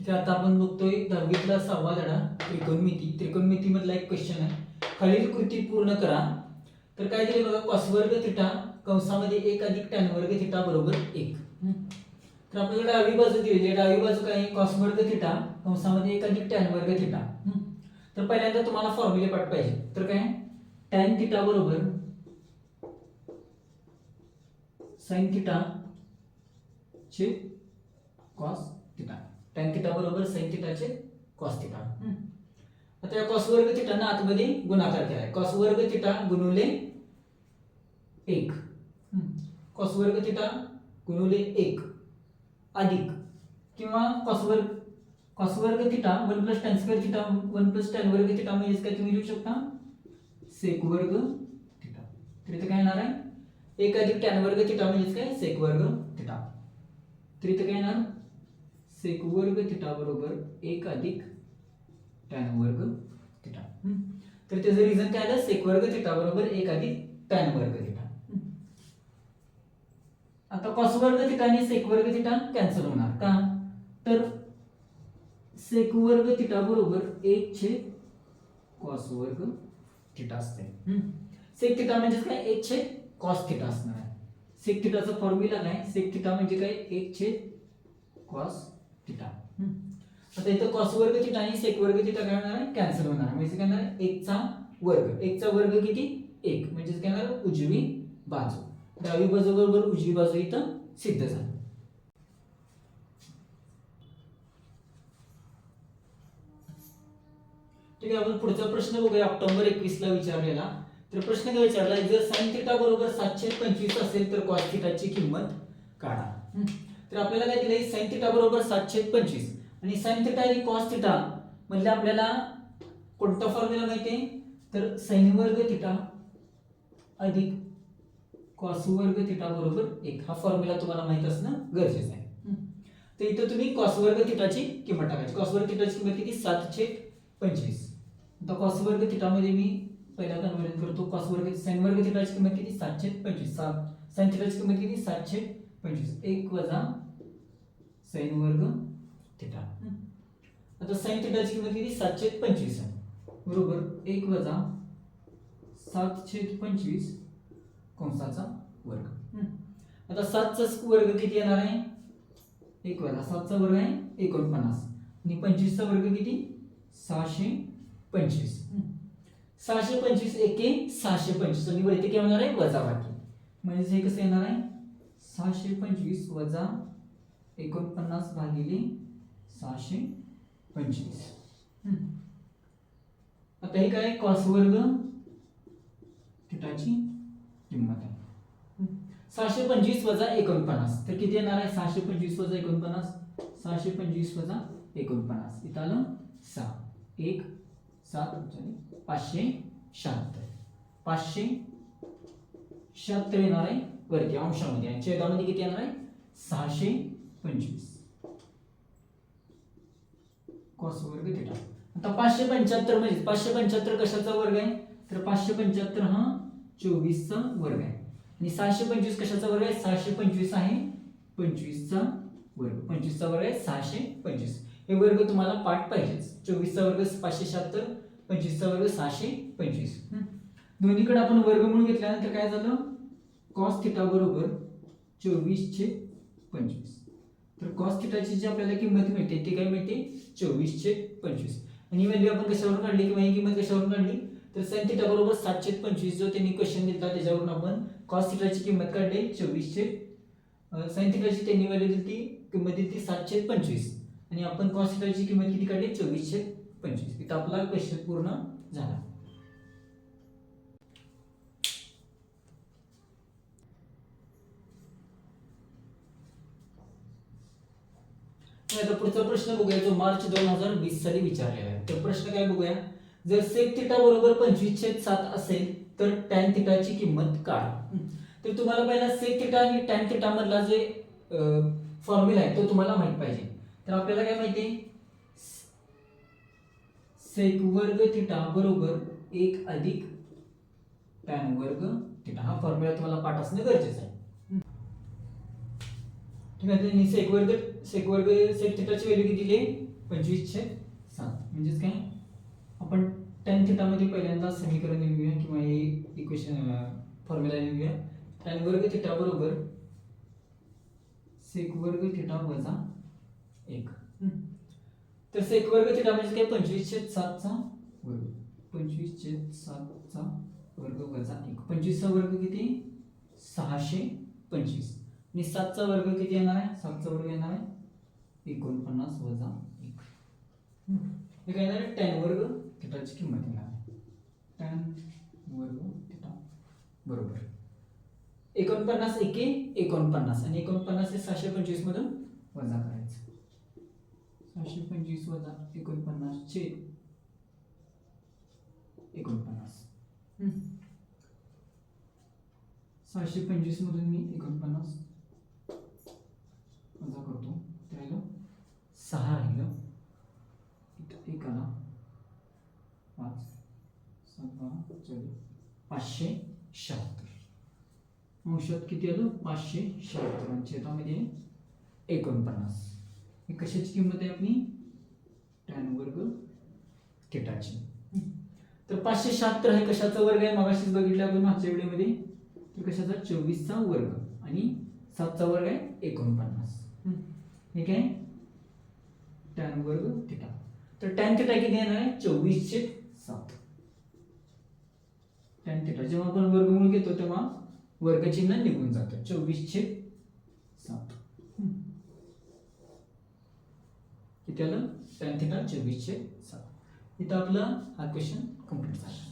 ठीक आहे, आता आपण बघतोय 10वीतला 6वा धडा त्रिकोणमिती. त्रिकोणमितीमधला एक क्वेश्चन आहे, खालील कृती पूर्ण करा. तर काय दिले बघा, कॉस वर्ग थिटा कंसामध्ये 1 अधिक टॅन वर्ग थिटा बरोबर 1. तर आपल्याला डावी बाजू दिली आहे, डावी बाजू काय आहे, कॉस वर्ग थिटा कंसामध्ये 1 अधिक टॅन वर्ग थिटा. तर पहिल्यांदा तुम्हाला फॉर्म्युले पाठ पाहिजे. तर काय, टॅन थिटा बरोबर साइन थिटा चे कॉस थिटा. टॅन थिटा बरोबर साइन थिटा चे कॉस थिटा. आता या कॉस वर्ग थिटाना आतमध्ये गुणाकार केलाय. कॉस वर्ग थिटा गुणिले 1, कॉस वर्ग थिटा गुणिले 1 अधिक किंवा कॉस वर्ग theta 1 plus tan square theta 1 plus tan वर्ग थिटा म्हणजे काय तुम्ही लिहू शकता सेक वर्ग थिटा. तर इथे काय येणार आहे, 1 अधिक टॅन वर्ग थिटा म्हणजे काय सेक वर्ग थिटा. तर इथे काय येणार सेक वर्ग थिटा बरोबर 1 अधिक टॅन वर्ग थिटा. तर त्याचं रिझन काय आलं, सेक वर्ग थिटा बरोबर 1 अधिक टॅन वर्ग थिटा. आता कॉस वर्ग थिटा आणि सेक वर्ग थिटा कॅन्सल होणार का, तर सेक वर्ग थिटा बरोबर 1 छेद कॉस वर्ग थिटा असते. सेक थिटा म्हणजे काय 1 छेद कॉस थिटा असणार आहे. सेक थिटाचा फॉर्म्युला काय, सेक थिटा म्हणजे काय 1 छेद कॉस थिटा. आता इथं कॉस वर्ग थिटा आणि सेक वर्ग थिटा काय होणार आहे, कॅन्सल होणार आहे. म्हणजे काय होणार आहे 1 चा वर्ग. 1 चा वर्ग किती 1 म्हणजे काय होणार उजवी बाजू. डावी बाजू बरोबर उजवी बाजू इथं सिद्ध झाली. ठीक आहे, आपण पुढचा प्रश्न बघूया. ऑक्टोबर 21 ला विचारलेला. तर प्रश्न काय विचारला, जर साइन थिटा बरोबर 725 असेल तर कॉस थिटाची किंमत काढा. तर आपल्याला काय दिलंय, साइन थिटा बरोबर 725 आणि साइन थिटा आणि कॉस थिटा म्हणजे आपल्याला कोणता फॉर्म्युला माहिती आहे, तर साइन वर्ग थिटा अधिक कॉस वर्ग थिटा बरोबर 1 हा फॉर्म्युला तुम्हाला माहित असणं गरजेचं आहे. तर इथं तुम्ही कॉस वर्ग थिटाची किंमत टाकायची. कॉस वर्ग थिटाची किंमत किती 725. आता कॉस वर्ग थिटा मध्ये मी पहिला कन्व्हर्ट करतो. कॉस वर्ग साइन वर्ग थिटाची किंमत किती 725. साइन थिटाची किंमत किती 725. 1 वजा साइन वर्ग थिटा. आता साइन थिटाची किंमत किती 725 आहे बरोबर 1 वजा 7/25 कंसाचा वर्ग. आता 7 चा वर्ग किती येणार आहे, 1 वजा 7 चा वर्ग आहे 49 आणि 25 चा वर्ग किती 625. 625 एके 625 आणि वरती काय होणार आहे वजाबाकी. म्हणजे हे कसं येणार आहे 625 वजा 49 भागिले 625. आता हे काय कॉस वर्ग थिटाची किंमत आहे. 625 वजा 49 तर किती येणार आहे 625 वजा 49 625 वजा 49 इथं आलं 6 1 7 576 576 येणार आहे वरती अंशामध्ये आणि छेदामध्ये किती येणार आहे 625 कॉस वर्ग थिटा. आता 575 म्हणजे 575 कशाचा वर्ग आहे, तर 575 हा 24 चा वर्ग आहे आणि 625 कशाचा वर्ग आहे 625 आहे 25 चा वर्ग. 25 चा वर्ग आहे 625. हे वर्ग तुम्हाला पाठ पाहिजेच. 24 चा वर्ग 576 25 चा वर्ग 625. दोन्हीकडे आपण वर्गमूळ घेतल्यानंतर काय झालं कॉस थिटा बरोबर 24/25. तर कॉस थिटाची जी आपल्याला किंमत मिळते ती काय मिळते 24/25 आणि व्हॅल्यू आपण कशावरून काढली किंवा ही किंमत कशावरून काढली, तर साइन थिटा बरोबर 7/25 जो त्यांनी क्वेश्चन दिला त्याच्यावरून आपण कॉस थिटाची किंमत काढली 24 साइन थिटाची त्यांनी व्हॅल्यू दिली किंमत दिली 7/25 आणि आपण कॉस थिटाची किंमत किती काढली 24/25. इथं आपला क्वेश्चन पूर्ण झाला. आता पुढचा प्रश्न बघूया जो मार्च 2020 साली विचारलेला आहे. तर प्रश्न काय बघूया, जर सेक थिटा बरोबर 25/7 असेल तर टॅन थिटाची किंमत काढा. तर तुम्हाला पहिला सेक थिटा आणि टॅन थिटा मधला जे फॉर्म्युला आहे तो तुम्हाला माहित पाहिजे. तर आपल्याला काय माहिती सेक वर्ग थिटा बरोबर 1 अधिक टॅन वर्ग थिटा हा फॉर्म्युला तुम्हाला पाठ असणे गरजेचं आहे. ठीक आहे, सेक थिटाची व्हॅल्यू किती दिली 25/7 म्हणजेच काय आपण tan थिटा मध्ये पहिल्यांदा समीकरण लिहूया किंवा हे इक्वेशन फॉर्म्युला लिहूया. tan वर्ग थिटा बरोबर sec वर्ग थिटा वजा 1. तर sec वर्ग थिटा म्हणजे काय 25/7 चा वर्ग 25/7 चा वर्ग वजा 1. 25 चा वर्ग किती 625 आणि 7 चा वर्ग किती येणार आहे 7 चा वर्ग येणार आहे 49 वजा 1. हे काय येणार आहे tan वर्ग थिटाची किंमत येणार आहे. tan वर्ग थिटा बरोबर 49 एके 49 आणि 49 हे 625 मधून वजा करायचं. 625 वजा 49 चे 49. 625 मधून मी 49 वजा करतो तर राहिलं 6 राहिलं इथं 1 आला 5 7 12 576 अंशात किती आलं 576 आणि छेदामध्ये 49. ही कशाची किंमत आहे आपली tan वर्ग थिटाची. तर 576 हे कशाचा वर्ग आहे मगाशीच बघितलं आपण मागच्या व्हिडिओमध्ये. तर कशाचा 24 चा वर्ग आणि 7 चा वर्ग आहे 49. हे काय tan वर्ग थिटा. तर tan थिटा किती येणार आहे 24/7. tan थिटा जेव्हा आपण वर्गमूळ घेतो तेव्हा वर्ग चिन्ह निघून जातं 24/7. किती आलं tan थिटा 24/7. इथं आपला हा क्वेश्चन कंप्लीट झाला.